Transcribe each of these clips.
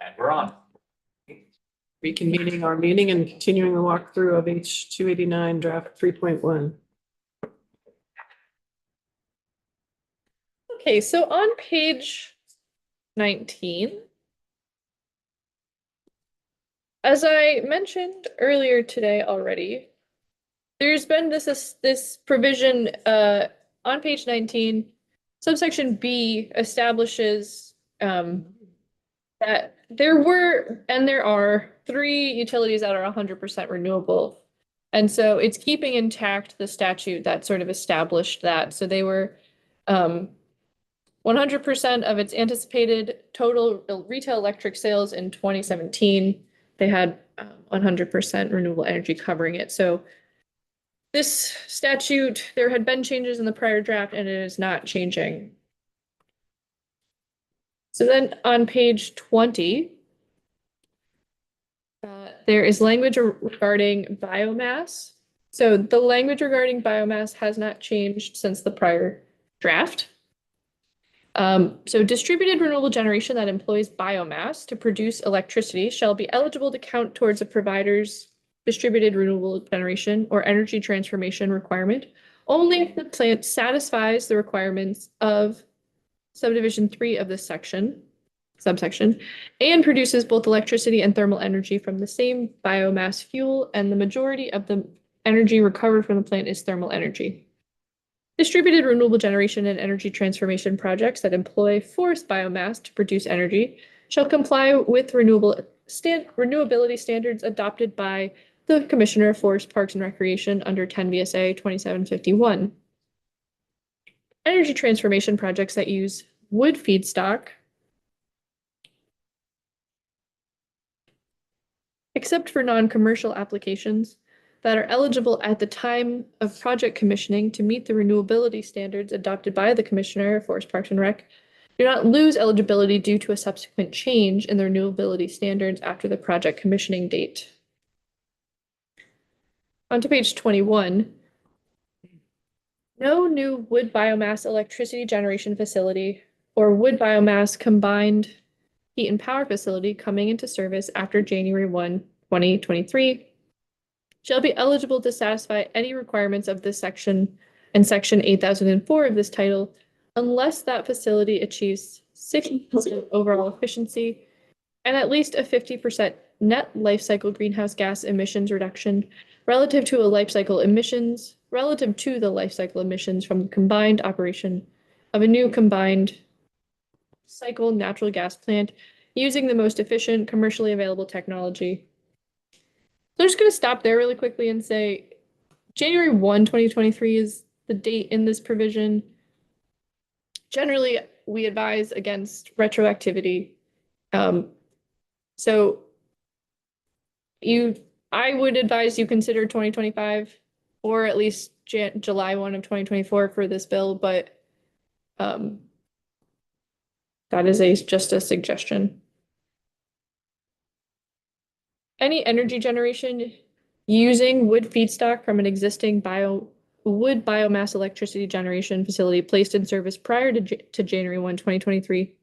And we're on. Reconvening our meeting and continuing the walkthrough of H 289 draft 3.1. Okay, so on page 19, as I mentioned earlier today already, there's been this provision on page 19, subsection B establishes that there were and there are 3 utilities that are 100% renewable. And so it's keeping intact the statute that sort of established that. So they were 100% of its anticipated total retail electric sales in 2017. They had 100% renewable energy covering it. So this statute, there had been changes in the prior draft and it is not changing. So then on page 20, there is language regarding biomass. So the language regarding biomass has not changed since the prior draft. So distributed renewable generation that employs biomass to produce electricity shall be eligible to count towards a provider's distributed renewable generation or energy transformation requirement only if the plant satisfies the requirements of subdivision 3 of this subsection, and produces both electricity and thermal energy from the same biomass fuel, and the majority of the energy recovered from the plant is thermal energy. Distributed renewable generation and energy transformation projects that employ forest biomass to produce energy shall comply with renewability standards adopted by the Commissioner of Forest, Parks, and Recreation under 10 VSA 2751. Energy transformation projects that use wood feedstock, except for non-commercial applications, that are eligible at the time of project commissioning to meet the renewability standards adopted by the Commissioner of Forest, Parks, and Rec, do not lose eligibility due to a subsequent change in the renewability standards after the project commissioning date. On to page 21. No new wood biomass electricity generation facility or wood biomass combined heat and power facility coming into service after January 1, 2023 shall be eligible to satisfy any requirements of this section and section 8004 of this title unless that facility achieves 60% overall efficiency and at least a 50% net life cycle greenhouse gas emissions reduction relative to the life cycle emissions from the combined operation of a new combined cycle natural gas plant using the most efficient commercially available technology. So I'm just going to stop there really quickly and say January 1, 2023 is the date in this provision. Generally, we advise against retroactivity. So I would advise you consider 2025 or at least July 1 of 2024 for this bill, but that is just a suggestion. Any energy generation using wood feedstock from an existing wood biomass electricity generation facility placed in service prior to January 1, 2023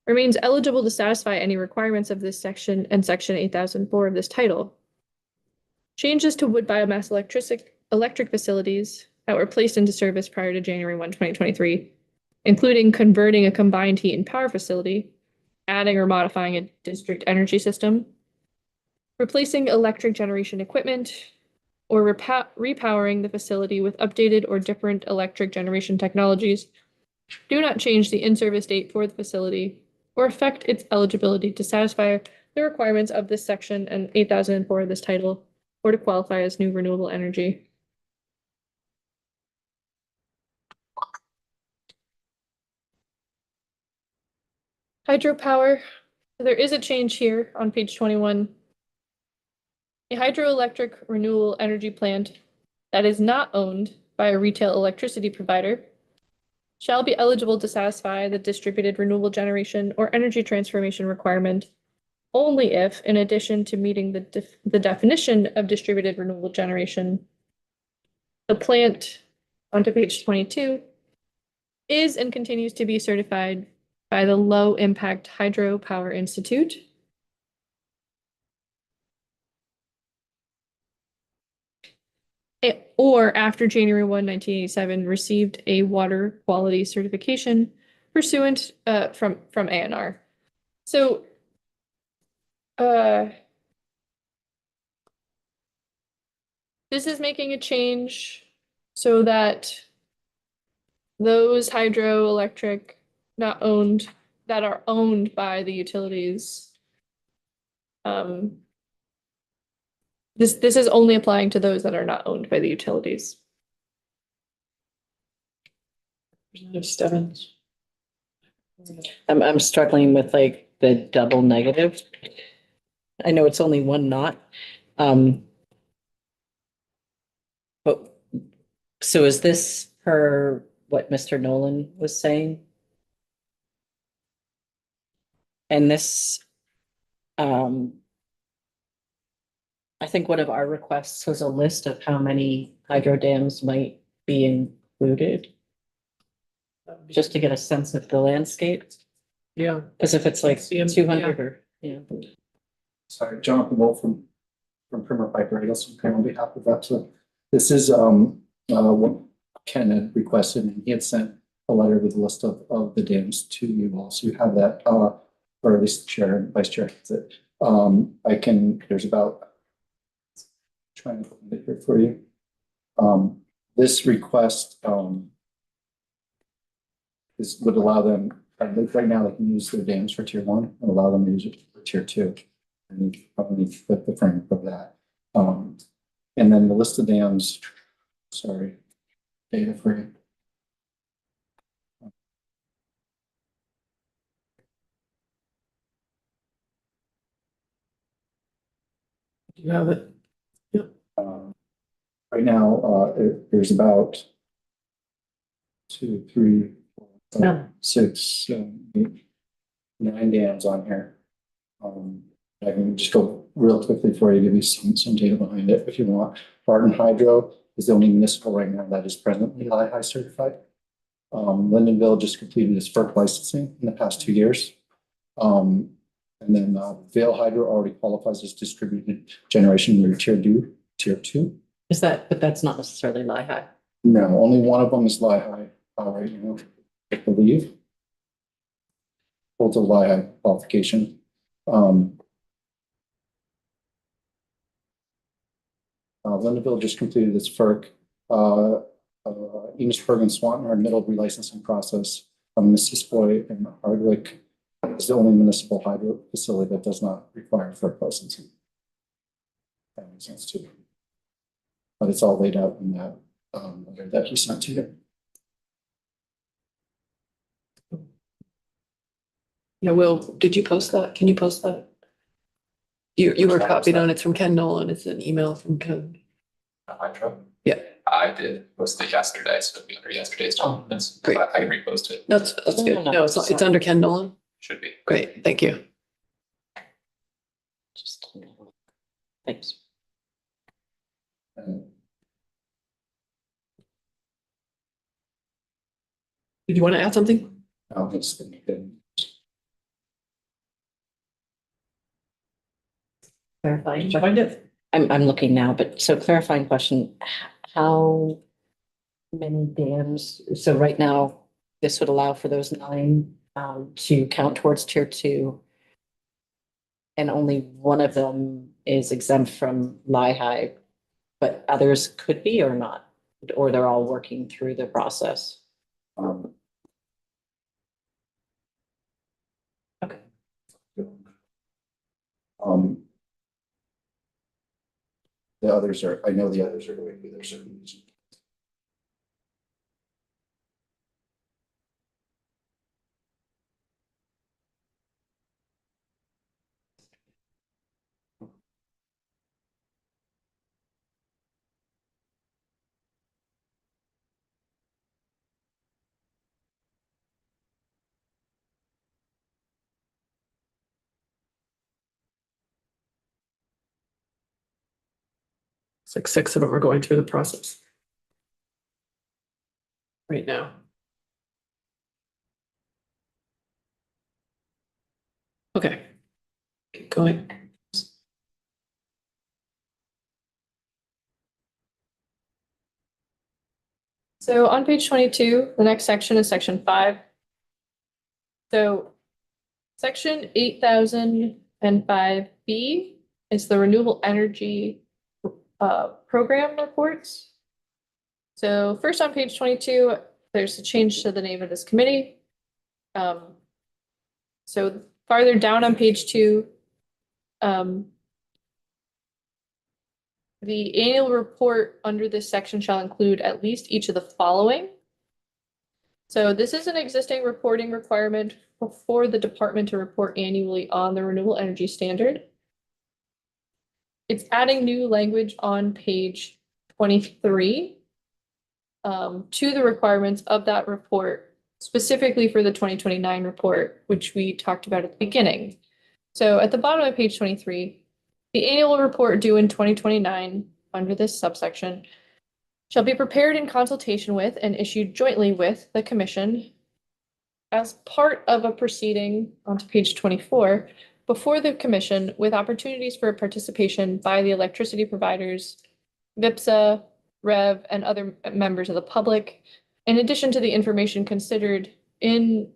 remains eligible to satisfy any requirements of this section and section 8004 of this title. Changes to wood biomass electric facilities that were placed into service prior to January 1, 2023, including converting a combined heat and power facility, adding or modifying a district energy system, replacing electric generation equipment, or repowering the facility with updated or different electric generation technologies do not change the in-service date for the facility or affect its eligibility to satisfy the requirements of this section and 8004 of this title or to qualify as new renewable energy. Hydropower. There is a change here on page 21. A hydroelectric renewable energy plant that is not owned by a retail electricity provider shall be eligible to satisfy the distributed renewable generation or energy transformation requirement only if, in addition to meeting the definition of distributed renewable generation, the plant, onto page 22, is and continues to be certified by the Low Impact Hydropower Institute, or after January 1, 1987, received a water quality certification pursuant from ANR. So this is making a change so that those hydroelectric not owned that are owned by the utilities. This is only applying to those that are not owned by the utilities. Stebbins. I'm struggling with like the double negative. I know it's only one knot. But so is this per what Mr. Nolan was saying? And this, I think one of our requests was a list of how many hydro dams might be included, just to get a sense of the landscape. Yeah. Because if it's like See 'em, 200 or, yeah. Sorry, Jonathan Wolf from Primer Piper. I guess on behalf of that. So this is what Ken had requested, and he had sent a letter with a list of the dams to you all. So you have that, or at least the chair and vice chair has it. There's about, trying to find it here for you. This request would allow them, right now they can use their dams for tier 1 and allow them to use it for tier 2. And you probably flip the framework of that. And then the list of dams, sorry, data for you. You have it. Right now, there's about 2, 3, 4, 5, Yeah. 6, 7, 8, 9 dams on here. I can just go real quickly for you, give you some data behind it if you want. Barton Hydro is the only municipal right now that is presently LIHI certified. Lindenville just completed its FERC licensing in the past 2 years. And then Vale Hydro already qualifies as distributed generation under tier 2. Is that, but that's not necessarily LIHI. No, only one of them is LIHI right now, I believe. Holds a LIHI qualification. Lindenville just completed its FERC. Enosburg and Swanton are in the middle of relicensing process. Missisquoi and Hardwick is the only municipal hydro facility that does not require FERC licensing. That makes sense too. But it's all laid out in that letter that he sent to you. Yeah, Will, did you post that? Can you post that? You were copied on, it's from Ken Nolan. It's an email from Ken. Hydro? Yeah. I did post it yesterday, so it'll be under yesterday's documents. Great. I can repost it. No, that's good. No, it's under Ken Nolan. Should be. Great, thank you. Just, thanks. Did you want to add something? It's been Clarifying. Did you find it? I'm looking now, but so clarifying question, how many dams? So right now, this would allow for those 9 to count towards tier 2. And only one of them is exempt from LIHI, but others could be or not, or they're all working through the process. Okay. The others are, I know the others are going through their certification. It's like 6 of them are going through the process. Right now. Okay. Keep going. So on page 22, the next section is section 5. So section 8005B is the renewable energy program reports. So first on page 22, there's a change to the name of this committee. So farther down on page 2, the annual report under this section shall include at least each of the following. So this is an existing reporting requirement for the department to report annually on the renewable energy standard. It's adding new language on page 23 to the requirements of that report, specifically for the 2029 report, which we talked about at the beginning. So at the bottom of page 23, the annual report due in 2029 under this subsection shall be prepared in consultation with and issued jointly with the commission as part of a proceeding onto page 24 before the commission with opportunities for participation by the electricity providers, VIPSA, REV, and other members of the public, in addition to the information considered in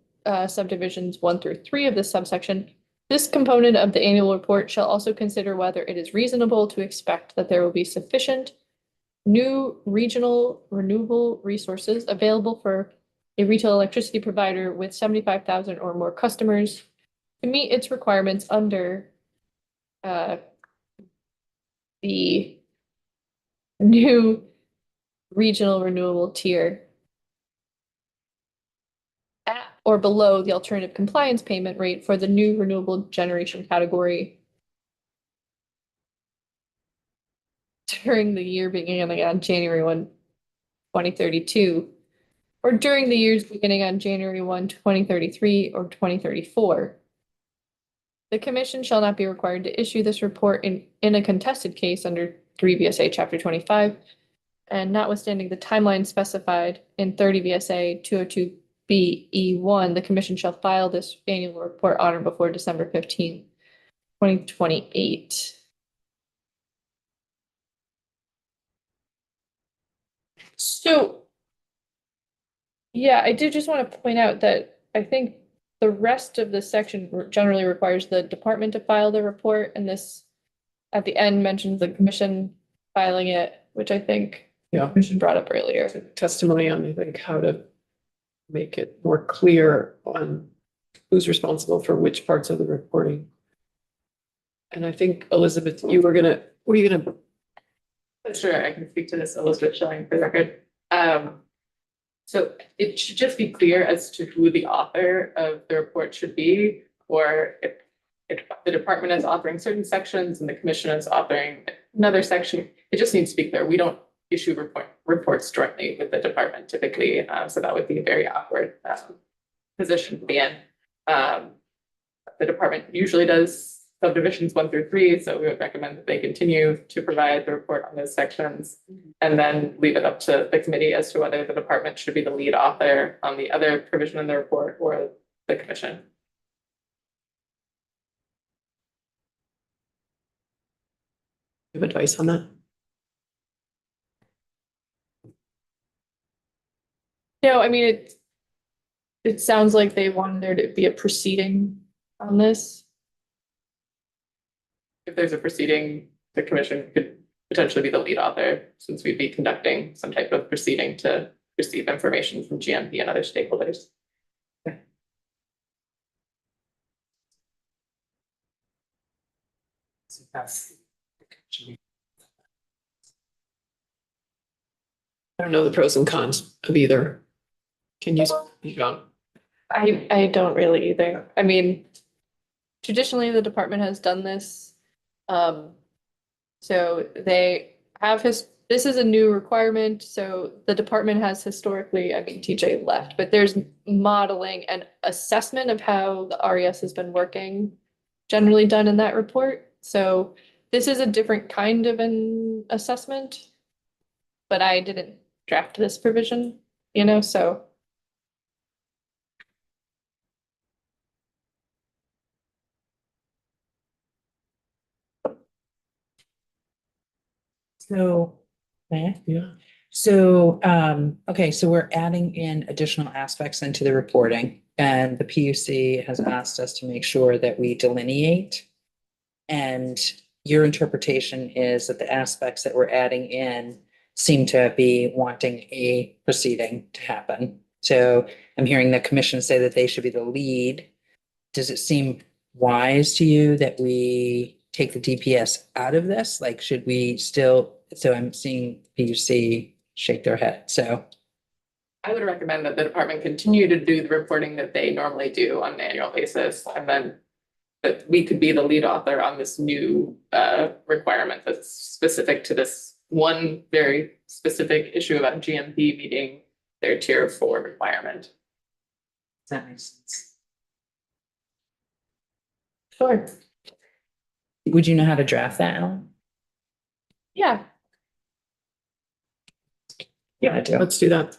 subdivisions 1 through 3 of this subsection. This component of the annual report shall also consider whether it is reasonable to expect that there will be sufficient new regional renewable resources available for a retail electricity provider with 75,000 or more customers to meet its requirements under the new regional renewable tier at or below the alternative compliance payment rate for the new renewable generation category during the year beginning on January 1, 2032, or during the years beginning on January 1, 2033, or 2034. The commission shall not be required to issue this report in a contested case under 3 VSA Chapter 25, and notwithstanding the timeline specified in 30 VSA 202BE1, the commission shall file this annual report on or before December 15, 2028. So, yeah, I do just want to point out that I think the rest of the section generally requires the department to file the report, and this at the end mentions the commission filing it, which I think Yeah. commission brought up earlier. Testimony on, I think, how to make it more clear on who's responsible for which parts of the reporting. And I think, Elizabeth, were you gonna, Sure, I can speak to this. Elizabeth Schilling for the record. So it should just be clear as to who the author of the report should be, or if the department is authoring certain sections and the commission is authoring another section, it just needs to be clear. We don't issue reports jointly with the department typically, so that would be a very awkward position to be in. The department usually does subdivisions 1 through 3, so we would recommend that they continue to provide the report on those sections and then leave it up to the committee as to whether the department should be the lead author on the other provision in the report or the commission. give advice on that? No, I mean, it sounds like they wanted there to be a proceeding on this. If there's a proceeding, the commission could potentially be the lead author, since we'd be conducting some type of proceeding to receive information from GMP and other stakeholders. I don't know the pros and cons of either. Can you speak on? I don't really either. I mean, traditionally, the department has done this. So they have this is a new requirement, so the department has historically, I mean, TJ left, but there's modeling and assessment of how the RES has been working generally done in that report. So this is a different kind of an assessment, but I didn't draft this provision, so. So, Yeah. So, okay, so we're adding in additional aspects into the reporting, and the PUC has asked us to make sure that we delineate. And your interpretation is that the aspects that we're adding in seem to be wanting a proceeding to happen. So I'm hearing the commission say that they should be the lead. Does it seem wise to you that we take the DPS out of this? Like, should we still, so I'm seeing PUC shake their head, so. I would recommend that the department continue to do the reporting that they normally do on an annual basis, and then that we could be the lead author on this new requirement that's specific to this one very specific issue about GMP meeting their tier 4 requirement. Does that make sense? Sure. Would you know how to draft that, Alan? Yeah, Yeah, I do. let's do that.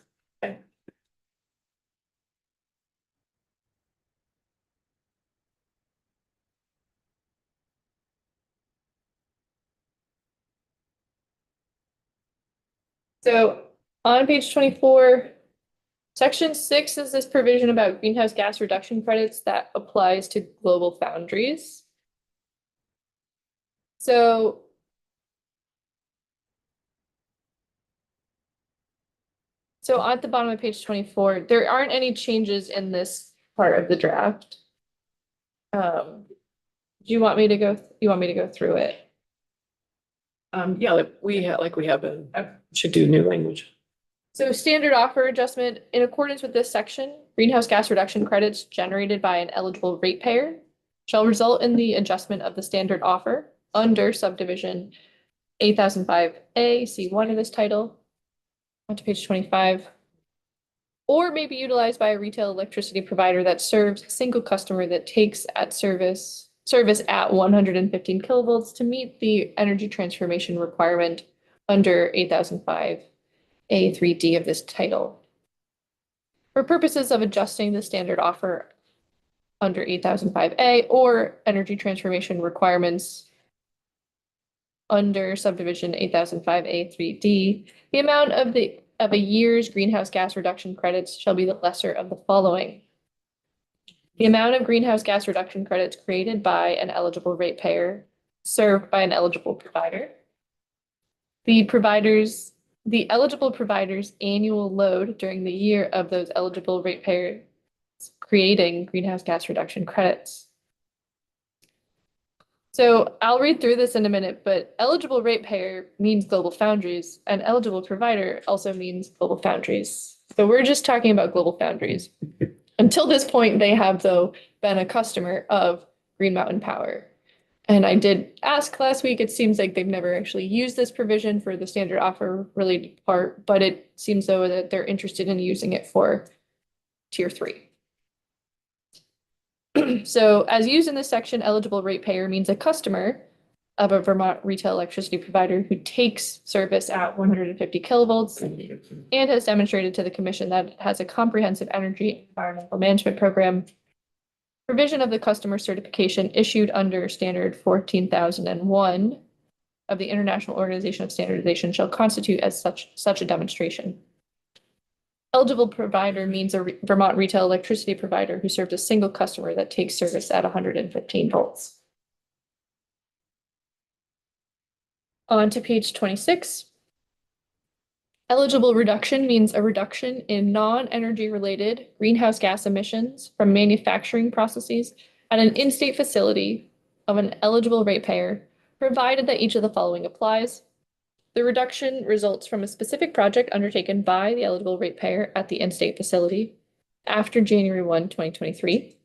so on page 24, section 6 is this provision about greenhouse gas reduction credits that applies to global foundries. So at the bottom of page 24, there aren't any changes in this part of the draft. Do you want me to go through it? Yeah, like we have been, should do new language. So standard offer adjustment, in accordance with this section, greenhouse gas reduction credits generated by an eligible ratepayer shall result in the adjustment of the standard offer under subdivision 8005A C1 of this title. On to page 25. Or may be utilized by a retail electricity provider that serves a single customer that takes at service at 115 kilovolts to meet the energy transformation requirement under 8005 A3D of this title. For purposes of adjusting the standard offer under 8005A or energy transformation requirements under subdivision 8005 A3D, the amount of a year's greenhouse gas reduction credits shall be the lesser of the following. The amount of greenhouse gas reduction credits created by an eligible ratepayer served by an eligible provider. The eligible provider's annual load during the year of those eligible ratepayers creating greenhouse gas reduction credits. So I'll read through this in a minute, but eligible ratepayer means Global Foundries, and eligible provider also means Global Foundries. So we're just talking about Global Foundries. Until this point, they have, though, been a customer of Green Mountain Power. And I did ask last week, it seems like they've never actually used this provision for the standard offer related part, but it seems though that they're interested in using it for tier 3. So as used in this section, eligible ratepayer means a customer of a Vermont retail electricity provider who takes service at 150 kilovolts and has demonstrated to the commission that it has a comprehensive energy environmental management program. Provision of the customer certification issued under standard 14,001 of the International Organization of Standardization shall constitute as such a demonstration. Eligible provider means a Vermont retail electricity provider who serves a single customer that takes service at 115 volts. On to page 26. Eligible reduction means a reduction in non-energy related greenhouse gas emissions from manufacturing processes at an in-state facility of an eligible ratepayer, provided that each of the following applies. The reduction results from a specific project undertaken by the eligible ratepayer at the in-state facility after January 1, 2023.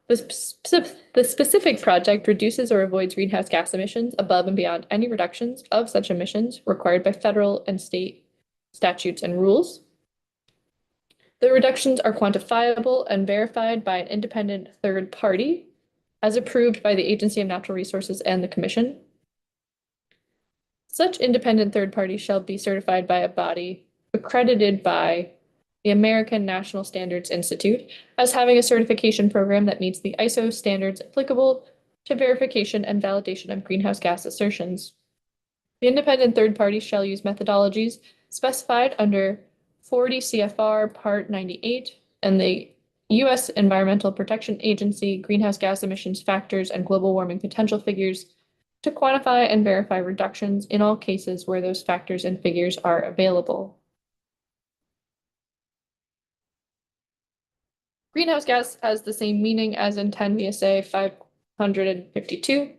The specific project reduces or avoids greenhouse gas emissions above and beyond any reductions of such emissions required by federal and state statutes and rules. The reductions are quantifiable and verified by an independent third party as approved by the Agency of Natural Resources and the Commission. Such independent third party shall be certified by a body accredited by the American National Standards Institute as having a certification program that meets the ISO standards applicable to verification and validation of greenhouse gas assertions. The independent third party shall use methodologies specified under 40 CFR Part 98 and the U.S. Environmental Protection Agency greenhouse gas emissions factors and global warming potential figures to quantify and verify reductions in all cases where those factors and figures are available. Greenhouse gas has the same meaning as in 10 VSA 552.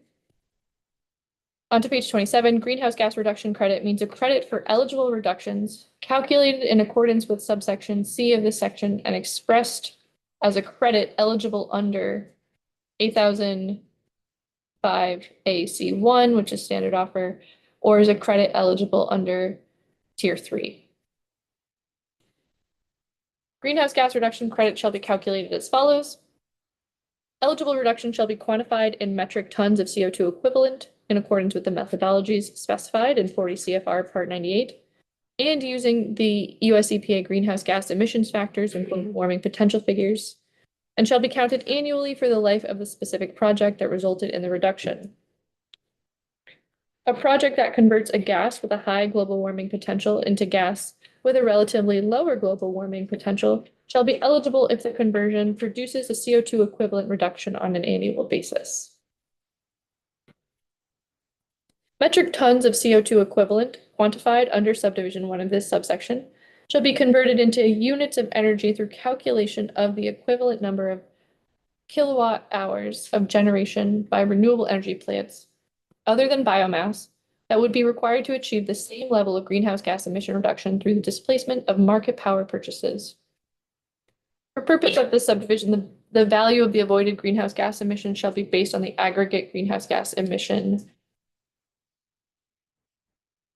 On to page 27, greenhouse gas reduction credit means a credit for eligible reductions calculated in accordance with subsection C of this section and expressed as a credit eligible under 8005 AC1, which is standard offer, or is a credit eligible under tier 3. Greenhouse gas reduction credit shall be calculated as follows. Eligible reduction shall be quantified in metric tons of CO2 equivalent in accordance with the methodologies specified in 40 CFR Part 98 and using the US EPA greenhouse gas emissions factors and global warming potential figures, and shall be counted annually for the life of the specific project that resulted in the reduction. A project that converts a gas with a high global warming potential into gas with a relatively lower global warming potential shall be eligible if the conversion produces a CO2 equivalent reduction on an annual basis. Metric tons of CO2 equivalent quantified under subdivision 1 of this subsection shall be converted into units of energy through calculation of the equivalent number of kilowatt hours of generation by renewable energy plants other than biomass that would be required to achieve the same level of greenhouse gas emission reduction through the displacement of market power purchases. For purpose of this subdivision, the value of the avoided greenhouse gas emission shall be based on the aggregate greenhouse gas emission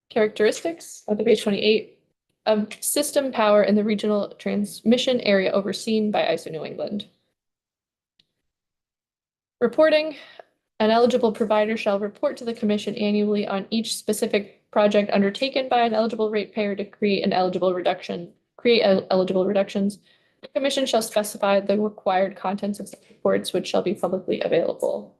characteristics of page 28 of system power in the regional transmission area overseen by ISO New England. Reporting. An eligible provider shall report to the commission annually on each specific project undertaken by an eligible ratepayer to create eligible reductions. The commission shall specify the required contents of such reports, which shall be publicly available.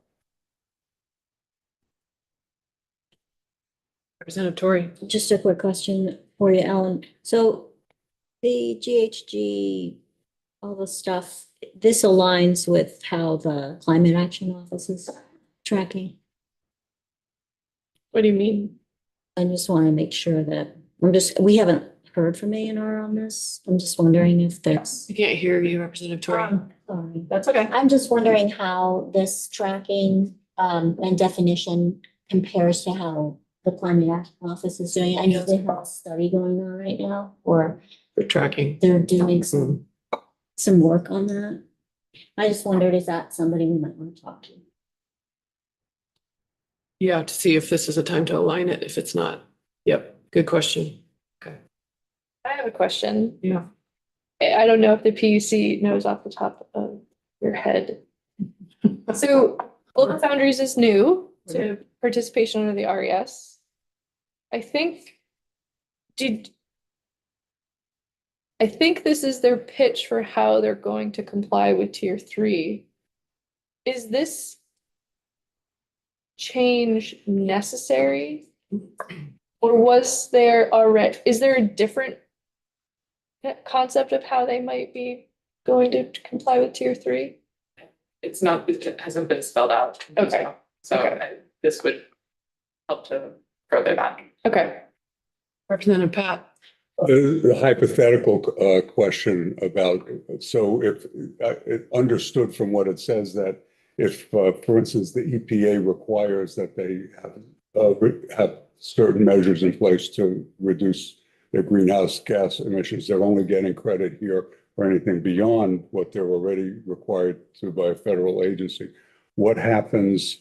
Representative Tory. Just a quick question for you, Ellen. So the GHG, all the stuff, this aligns with how the Climate Action Office is tracking. What do you mean? I just want to make sure that, we haven't heard from A&R on this. I'm just wondering if there's. I can't hear you, Representative Tory. Sorry. That's okay. I'm just wondering how this tracking and definition compares to how the Climate Action Office is doing. I know they have a study going on right now, or For tracking. they're doing some work on that. I just wondered, is that somebody we might want to talk to? Yeah, to see if this is a time to align it. If it's not. Yep, good question. I have a question. Yeah. I don't know if the PUC knows off the top of your head. So Global Foundries is new to participation under the RES. I think this is their pitch for how they're going to comply with tier 3. Is this change necessary? Or was there already, is there a different concept of how they might be going to comply with tier 3? It's not, it hasn't been spelled out. Okay. So Okay. this would help to further that. Okay. Representative Pat. The hypothetical question about, so if it understood from what it says that if, for instance, the EPA requires that they have certain measures in place to reduce their greenhouse gas emissions, they're only getting credit here for anything beyond what they're already required to by a federal agency. What happens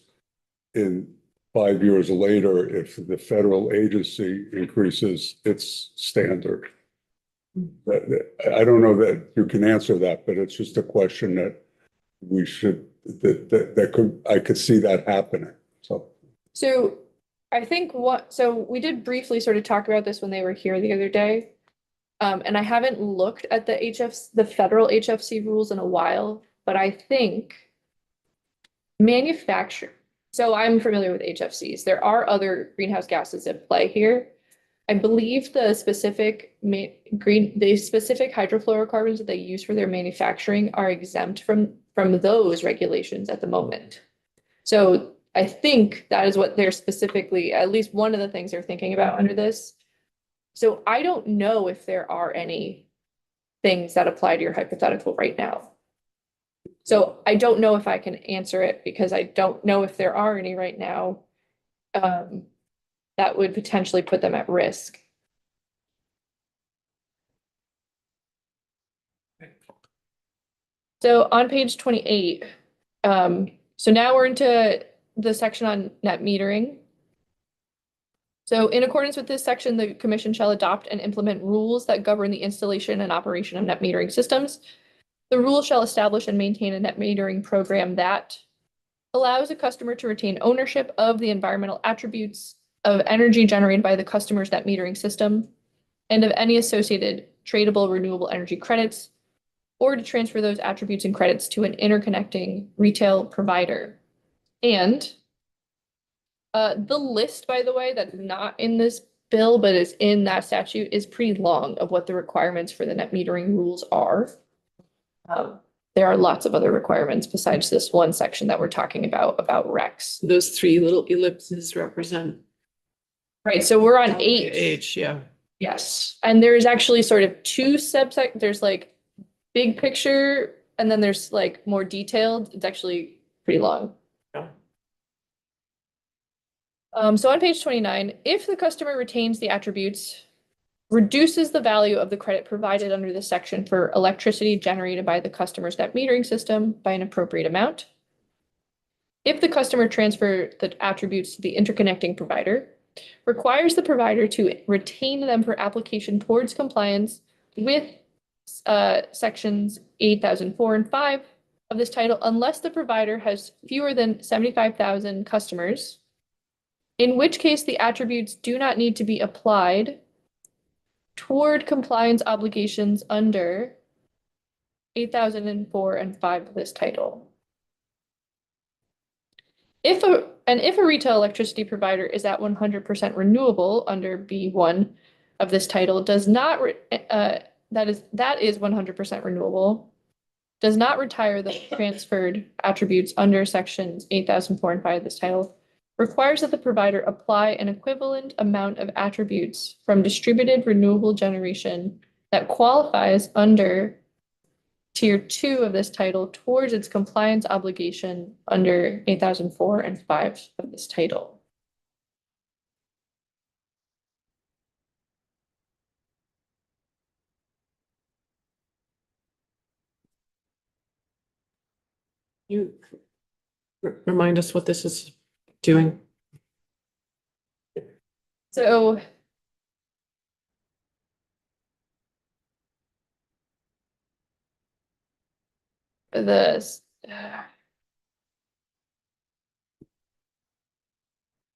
in 5 years later if the federal agency increases its standard? I don't know that you can answer that, but it's just a question that we should, I could see that happening. So I think so we did briefly sort of talk about this when they were here the other day. And I haven't looked at the federal HFC rules in a while, but I think so I'm familiar with HFCs. There are other greenhouse gases at play here. I believe the specific the specific hydrofluorocarbons that they use for their manufacturing are exempt from those regulations at the moment. So I think that is what they're specifically, at least one of the things they're thinking about under this. So I don't know if there are any things that apply to your hypothetical right now. So I don't know if I can answer it because I don't know if there are any right now that would potentially put them at risk. So on page 28, so now we're into the section on net metering. So in accordance with this section, the commission shall adopt and implement rules that govern the installation and operation of net metering systems. The rule shall establish and maintain a net metering program that allows a customer to retain ownership of the environmental attributes of energy generated by the customer's net metering system and of any associated tradable renewable energy credits, or to transfer those attributes and credits to an interconnecting retail provider. And the list, by the way, that's not in this bill, but is in that statute is pretty long of what the requirements for the net metering rules are. There are lots of other requirements besides this one section that we're talking about RECs. Those three little ellipses represent Right, so we're on H. H, yeah. Yes, and there's actually sort of two subsect, there's like big picture, and then there's like more detailed. It's actually pretty long. Yeah. So on page 29, if the customer retains the attributes, reduces the value of the credit provided under this section for electricity generated by the customer's net metering system by an appropriate amount. If the customer transfer the attributes to the interconnecting provider, requires the provider to retain them for application towards compliance with sections 8004 and 5 of this title, unless the provider has fewer than 75,000 customers, in which case the attributes do not need to be applied toward compliance obligations under 8004 and 5 of this title. If a retail electricity provider is at 100% renewable under B1 of this title, does not that is 100% renewable, does not retire the transferred attributes under sections 8004 and 5 of this title, requires that the provider apply an equivalent amount of attributes from distributed renewable generation that qualifies under Tier 2 of this title towards its compliance obligation under 8004 and 5 of this title. You remind us what this is doing. So the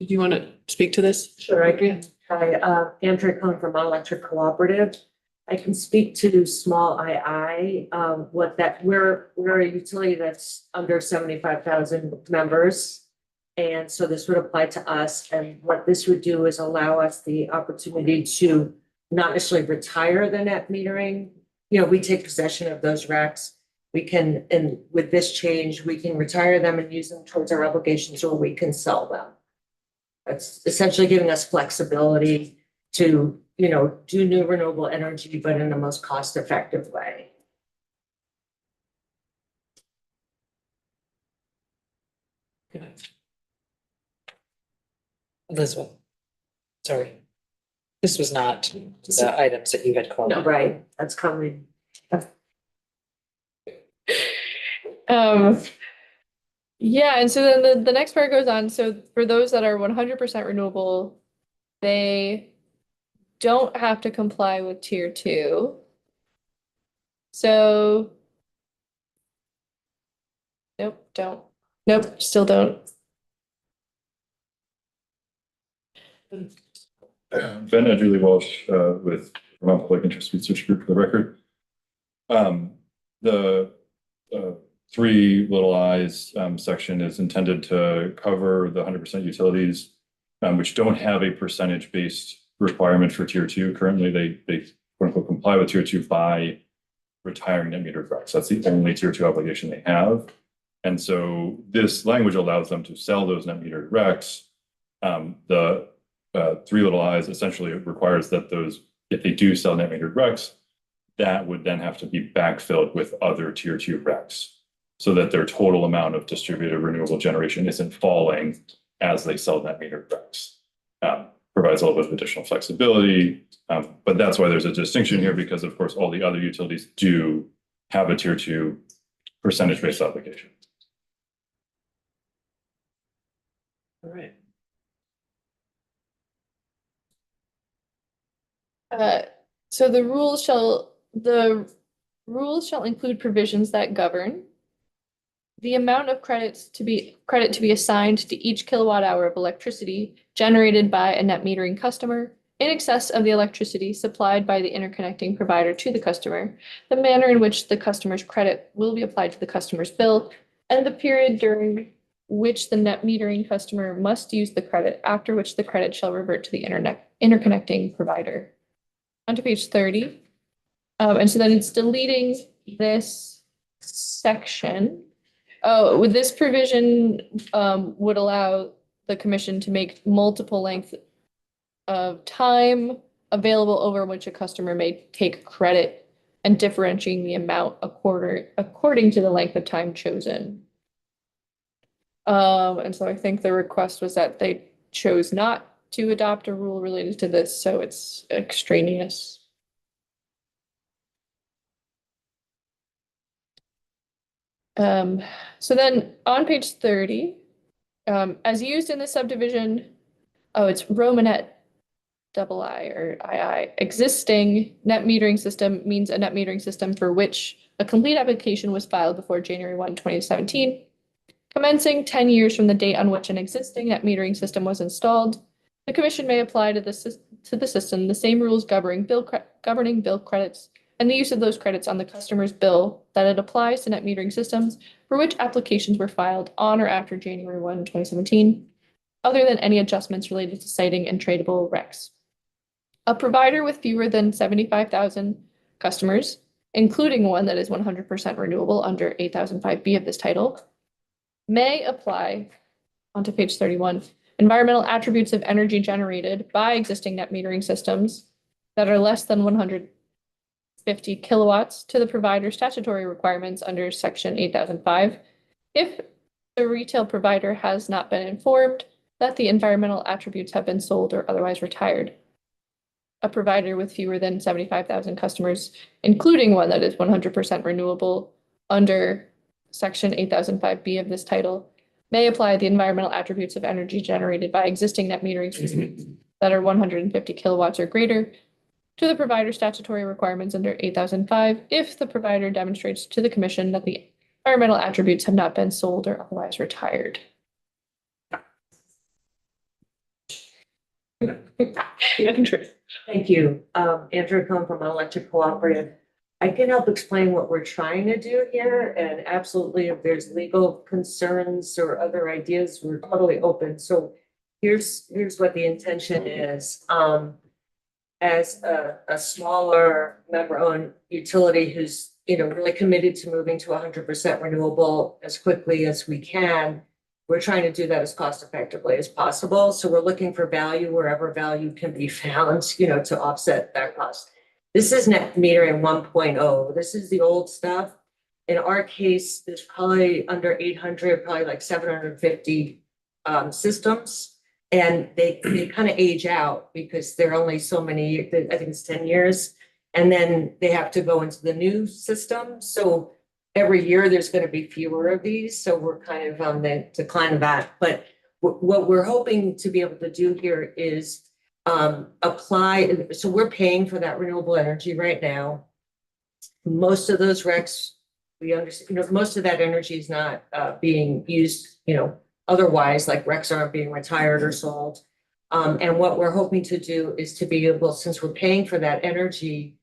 Did you want to speak to this? Sure, I can. Hi, Andrea Cohn from Electric Cooperative. I can speak to small II, we're a utility that's under 75,000 members. And so this would apply to us. And what this would do is allow us the opportunity to not necessarily retire the net metering. You know, we take possession of those RECs. We can, and with this change, we can retire them and use them towards our obligations, or we can sell them. It's essentially giving us flexibility to, you know, do new renewable energy, but in the most cost-effective way. Elizabeth, sorry. This was not the items that you had called. No, right, that's coming. Yeah, and so then the next part goes on. So for those that are 100% renewable, they don't have to comply with Tier 2. So nope, still don't. Ben Edgerly Walsh with Vermont Public Interest Research Group for the record. The three little I's section is intended to cover the 100% utilities which don't have a percentage-based requirement for tier two. Currently, they quote unquote comply with tier two by retiring net metered RECs. That's the only tier two obligation they have. And so this language allows them to sell those net metered RECs. The three little I's essentially requires that those, if they do sell net metered RECs, that would then have to be backfilled with other tier two RECs so that their total amount of distributed renewable generation isn't falling as they sell net metered RECs. Provides a little bit of additional flexibility, but that's why there's a distinction here, because of course all the other utilities do have a tier two percentage-based obligation. All right. So the rules shall include provisions that govern the amount of credit to be assigned to each kilowatt hour of electricity generated by a net metering customer in excess of the electricity supplied by the interconnecting provider to the customer, the manner in which the customer's credit will be applied to the customer's bill, and the period during which the net metering customer must use the credit, after which the credit shall revert to the interconnecting provider. On to page 30. And so then it's deleting this section. Oh, with this provision would allow the commission to make multiple length of time available over which a customer may take credit and differentiating the amount according to the length of time chosen. And so I think the request was that they chose not to adopt a rule related to this, so it's extraneous. So then on page 30, as used in the subdivision, it's Romanet II or II. Existing net metering system means a net metering system for which a complete application was filed before January 1, 2017. Commencing 10 years from the date on which an existing net metering system was installed, the commission may apply to the system the same rules governing bill credits and the use of those credits on the customer's bill that it applies to net metering systems for which applications were filed on or after January 1, 2017, other than any adjustments related to siting and tradable RECs. A provider with fewer than 75,000 customers, including one that is 100% renewable under 8005B of this title, may apply, onto page 31, environmental attributes of energy generated by existing net metering systems that are less than 150 kilowatts to the provider's statutory requirements under section 8005 if the retail provider has not been informed that the environmental attributes have been sold or otherwise retired. A provider with fewer than 75,000 customers, including one that is 100% renewable under section 8005B of this title, may apply the environmental attributes of energy generated by existing net metering systems that are 150 kilowatts or greater to the provider's statutory requirements under 8005 if the provider demonstrates to the commission that the environmental attributes have not been sold or otherwise retired. Thank you. Andrew Cohn from Electric Cooperative. I can help explain what we're trying to do here, and absolutely if there's legal concerns or other ideas, we're totally open. So here's what the intention is. As a smaller member-owned utility who's really committed to moving to 100% renewable as quickly as we can, we're trying to do that as cost effectively as possible. So we're looking for value wherever value can be found, to offset that cost. This is net metering 1.0. This is the old stuff. In our case, there's probably under 800, probably like 750 systems. And they kind of age out because they're only so many, I think it's 10 years. And then they have to go into the new system. So every year there's going to be fewer of these. So we're kind of on the decline of that. But what we're hoping to be able to do here is apply. So we're paying for that renewable energy right now. Most of those RECs, we understand, most of that energy is not being used, otherwise, like RECs aren't being retired or sold. And what we're hoping to do is to be able, since we're paying for that energy,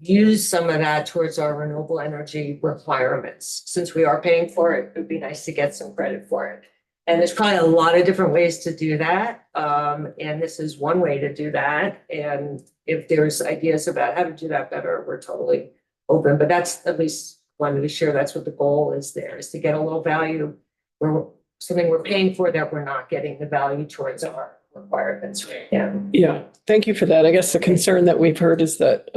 use some of that towards our renewable energy requirements. Since we are paying for it, it would be nice to get some credit for it. And there's probably a lot of different ways to do that. And this is one way to do that. And if there's ideas about how to do that better, we're totally open. But that's at least wanted to share. That's what the goal is there, is to get a little value where something we're paying for that we're not getting the value towards our requirements right now. Yeah, thank you for that. I guess the concern that we've heard is that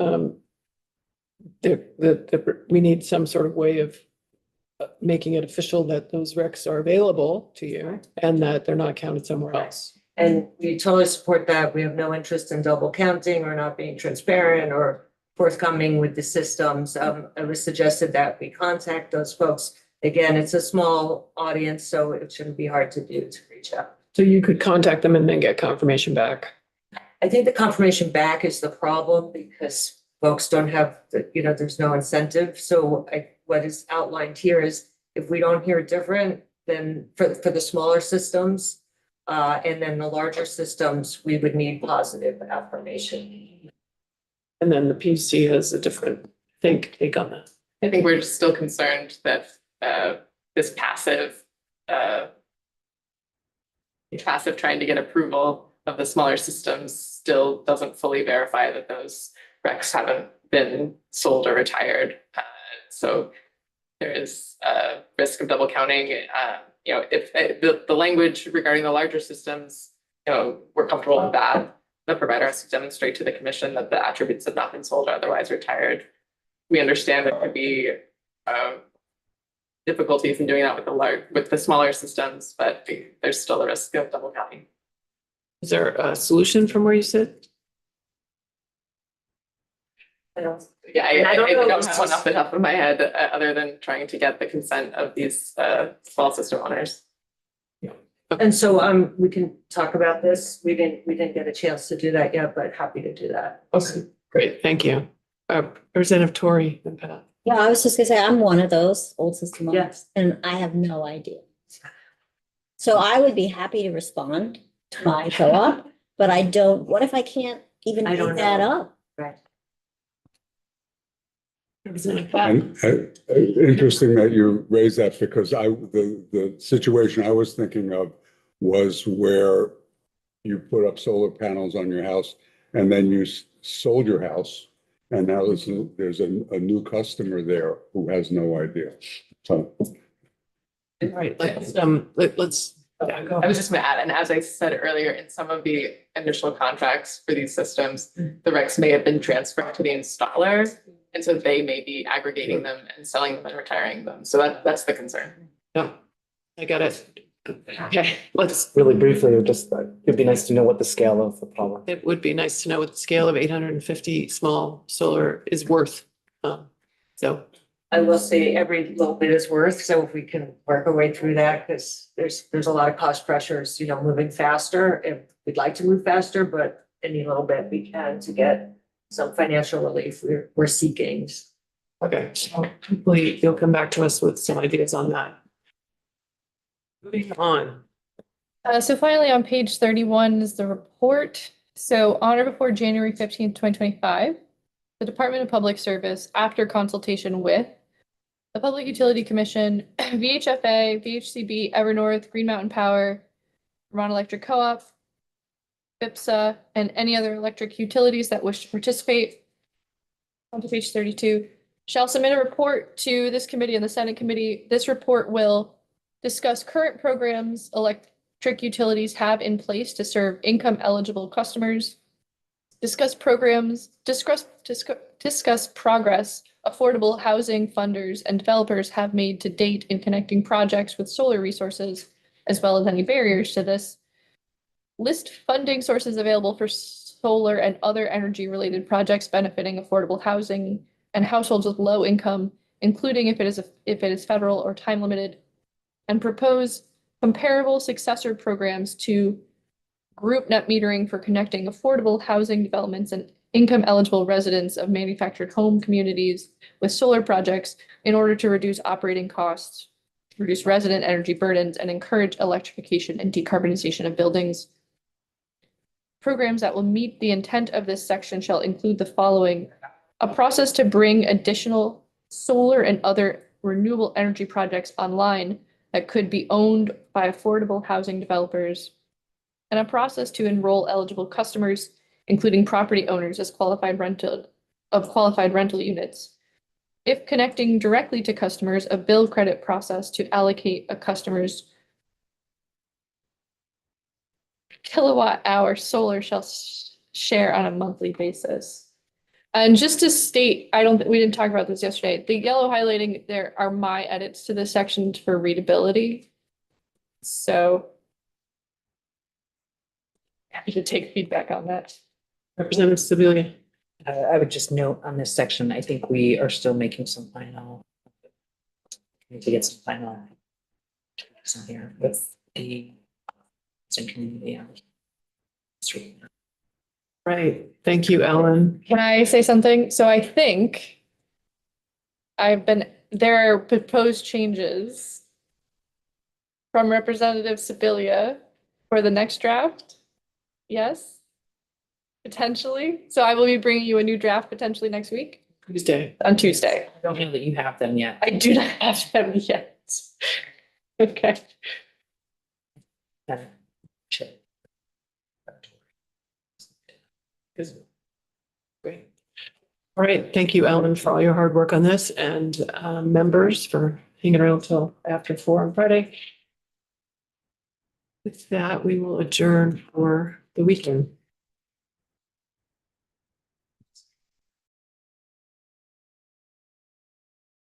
we need some sort of way of making it official that those recs are available to you and that they're not counted somewhere else. And we totally support that. We have no interest in double counting or not being transparent or forthcoming with the systems. It was suggested that we contact those folks. Again, it's a small audience, so it shouldn't be hard to do to reach out. So you could contact them and then get confirmation back. I think the confirmation back is the problem because folks don't have, there's no incentive. So what is outlined here is if we don't hear different, then for the smaller systems, and then the larger systems, we would need positive affirmation. And then the PC has a different take on that. I think we're just still concerned that this passive trying to get approval of the smaller systems still doesn't fully verify that those recs haven't been sold or retired. So there is a risk of double counting. If the language regarding the larger systems, we're comfortable with that. The provider has to demonstrate to the commission that the attributes have not been sold or otherwise retired. We understand there could be difficulties in doing that with the smaller systems, but there's still a risk of double counting. Is there a solution from where you sit? Yeah, And I I don't don't know have one off the top of my head, other than trying to get the consent of these small system owners. And so we can talk about this. We didn't get a chance to do that yet, but happy to do that. Okay, great, thank you. Representative Tory and Pat. Yeah, I was just gonna say, I'm one of those old system owners, Yes. and I have no idea. So I would be happy to respond to my co-op, but I don't, what if I can't even I don't make that know. up? Right. Representative Pat. And interesting that you raised that because the situation I was thinking of was where you put up solar panels on your house and then you sold your house. And now there's a new customer there who has no idea. So Right, let's. Yeah, go I was just gonna add, and as I said earlier, in some of the initial contracts for these systems, the recs may have been transferred to the installer. And so they may be aggregating them and selling them and retiring them. So that's the concern. Yeah, I got it. Okay, let's, Really briefly, it'd be nice to know what the scale of the problem. it would be nice to know what the scale of 850 small solar is worth. So, I will say every little bit is worth, so if we can work our way through that, because there's a lot of cost pressures, moving faster. If we'd like to move faster, but any little bit we can to get some financial relief we're seeking. okay, so hopefully you'll come back to us with some ideas on that. Moving on. So finally, on page 31 is the report. So on or before January 15th, 2025, the Department of Public Service, after consultation with the Public Utility Commission, VHFA, VHCB, Evernorth, Green Mountain Power, Vermont Electric Co-op, BIPSA, and any other electric utilities that wish to participate, on to page 32, shall submit a report to this committee and the Senate committee. This report will discuss current programs electric utilities have in place to serve income eligible customers, discuss programs, discuss progress affordable housing funders and developers have made to date in connecting projects with solar resources, as well as any barriers to this. List funding sources available for solar and other energy related projects benefiting affordable housing and households with low income, including if it is federal or time limited, and propose comparable successor programs to group net metering for connecting affordable housing developments and income eligible residents of manufactured home communities with solar projects in order to reduce operating costs, reduce resident energy burdens, and encourage electrification and decarbonization of buildings. Programs that will meet the intent of this section shall include the following: a process to bring additional solar and other renewable energy projects online that could be owned by affordable housing developers, and a process to enroll eligible customers, including property owners as qualified rental units. If connecting directly to customers, a bill credit process to allocate a customer's kilowatt hour solar shall share on a monthly basis. And just to state, we didn't talk about this yesterday, the yellow highlighting, there are my edits to this section for readability. So happy to take feedback on that. Representative Sibilia. I would just note on this section, I think we are still making some final. Need to get some final. Some here with the. Community. Right. Thank you, Ellen. Can I say something? So I think there are proposed changes from Representative Sibilia for the next draft. Yes, potentially. So I will be bringing you a new draft potentially next week Tuesday. on Tuesday. I don't know that you have them yet. I do not have them yet. Okay. Sure. Great. All right. Thank you, Ellen, for all your hard work on this, and members for hanging around till after 4 on Friday. With that, we will adjourn for the weekend.